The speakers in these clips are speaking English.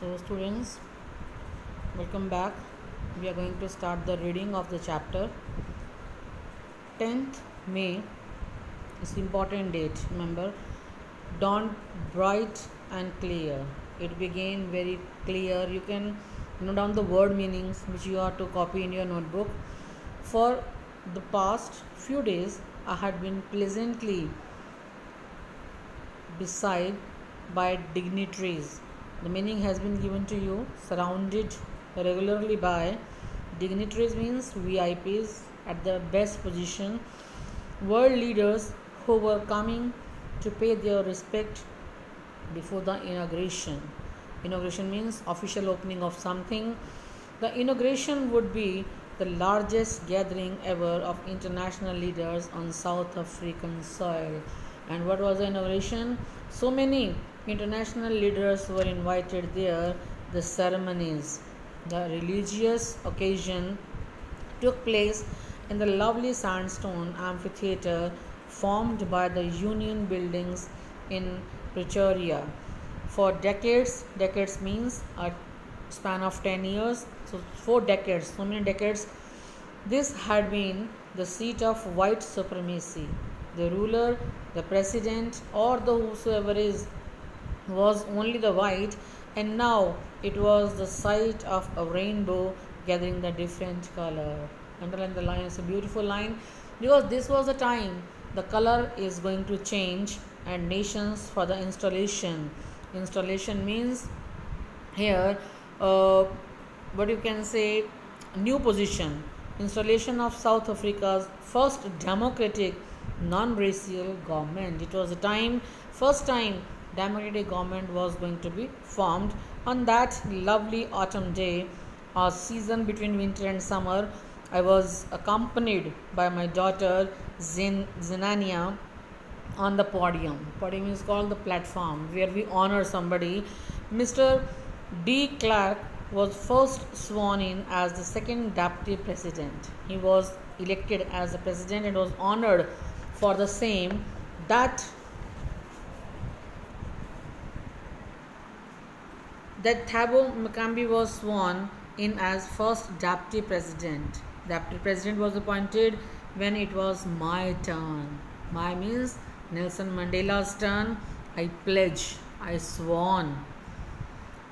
So students, welcome back. We are going to start the reading of the chapter. 10th May is important date. Remember, dawn bright and clear. It began very clear. You can note down the word meanings which you are to copy in your notebook. For the past few days, I had been pleasantly beside by dignitaries. The meaning has been given to you. Surrounded regularly by dignitaries means VIPs at the best position, world leaders who were coming to pay their respect before the inauguration. Inauguration means official opening of something. The inauguration would be the largest gathering ever of international leaders on South African soil. And what was the inauguration? So many international leaders were invited there. The ceremonies, the religious occasion took place in the lovely sandstone amphitheater formed by the Union buildings in Pretoria. For decades means a span of 10 years, so 4 decades, so many decades, this had been the seat of white supremacy. The ruler, the president, or the whosoever is was only the white, and now it was the sight of a rainbow gathering the different color. Underline the line, it's a beautiful line, because this was the time the color is going to change, and nations for the installation. Installation means here what you can say, new position. Installation of South Africa's first democratic non-racial government. It was the time, first time democratic government was going to be formed. On that lovely autumn day, a season between winter and summer, I was accompanied by my daughter Zenania on the podium. Podium is called the platform where we honor somebody. Mr. De Klerk was first sworn in as the second deputy president. He was elected as the president and was honored for the same. That Thabo Mbeki was sworn in as first deputy president. Deputy president was appointed when it was my turn. My means Nelson Mandela's turn. I pledge, I sworn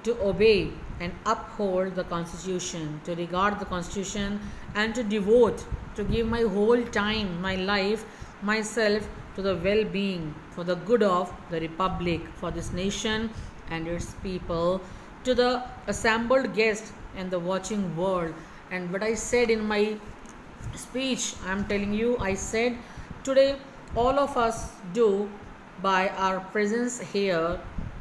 to obey and uphold the constitution, to regard the constitution, and to devote, to give my whole time, my life, myself to the well-being, for the good of the republic, for this nation and its people. To the assembled guests and the watching world. And what I said in my speech, I am telling you, I said today all of us do by our presence here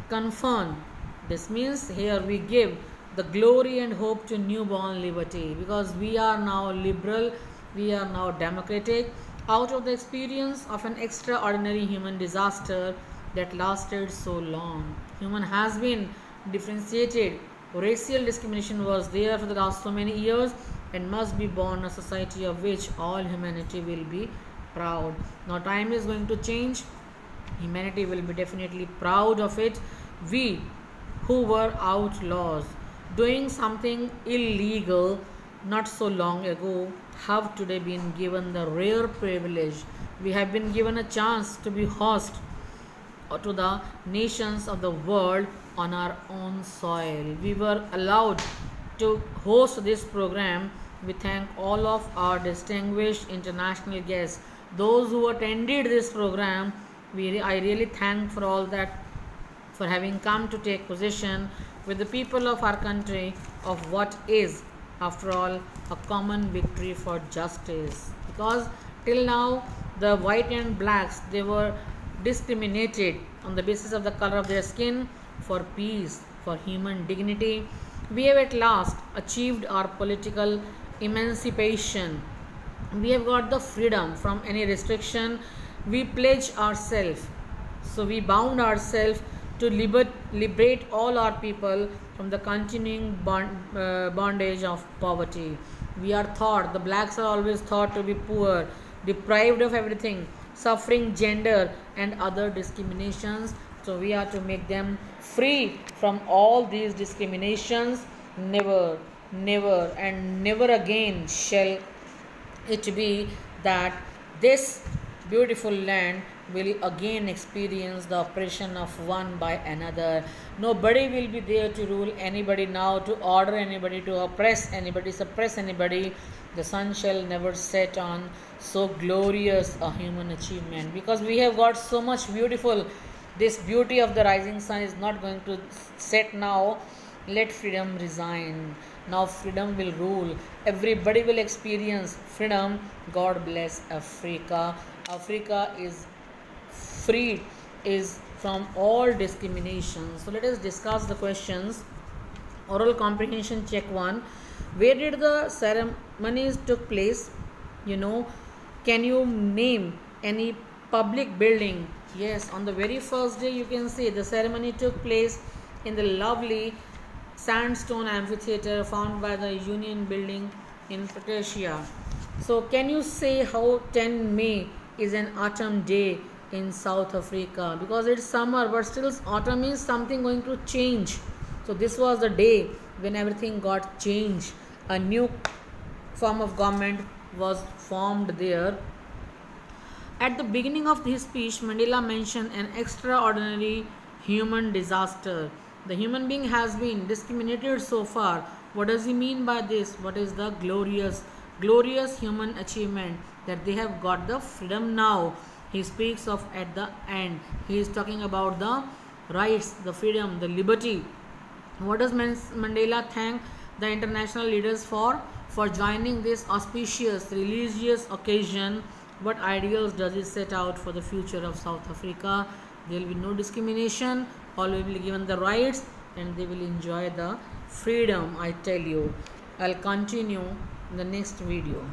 confirm. This means here we give the glory and hope to newborn liberty, because we are now liberal, we are now democratic, out of the experience of an extraordinary human disaster that lasted so long. Human has been differentiated. Racial discrimination was there for the last so many years, and must be born a society of which all humanity will be proud. Now time is going to change. Humanity will be definitely proud of it. We who were outlaws doing something illegal not so long ago have today been given the rare privilege. We have been given a chance to be host to the nations of the world on our own soil. We were allowed to host this program. We thank all of our distinguished international guests, those who attended this program. I really thank for all that, for having come to take possession with the people of our country of what is, after all, a common victory for justice. Because till now the white and blacks, they were discriminated on the basis of the color of their skin. For peace, for human dignity, we have at last achieved our political emancipation. We have got the freedom from any restriction. We pledge ourselves, so we bound ourselves to liberate all our people from the continuing bondage of poverty. We are thought, the blacks are always thought to be poor, deprived of everything, suffering gender and other discriminations. So we are to make them free from all these discriminations. Never, never, and never again shall it be that this beautiful land will again experience the oppression of one by another. Nobody will be there to rule anybody now, to order anybody, to oppress anybody, suppress anybody. The sun shall never set on so glorious a human achievement, because we have got so much beautiful. This beauty of the rising sun is not going to set now. Let freedom resign. Now freedom will rule. Everybody will experience freedom. God bless Africa. Africa is freed, is from all discrimination. So let us discuss the questions. Oral comprehension check 1. Where did the ceremonies took place? Can you name any public building? Yes, on the very first day you can see the ceremony took place in the lovely sandstone amphitheater found by the Union Building in Pretoria. So can you say how 10 May is an autumn day in South Africa? Because it's summer, but still autumn is something going to change. So this was the day when everything got changed. A new form of government was formed there. At the beginning of his speech, Mandela mentioned an extraordinary human disaster. The human being has been discriminated so far. What does he mean by this? What is the glorious human achievement? That they have got the freedom now. He speaks of at the end. He is talking about the rights, the freedom, the liberty. What does Mandela thank the international leaders for joining this auspicious religious occasion? What ideals does it set out for the future of South Africa? There will be no discrimination. All will be given the rights and they will enjoy the freedom. I tell you. I'll continue in the next video.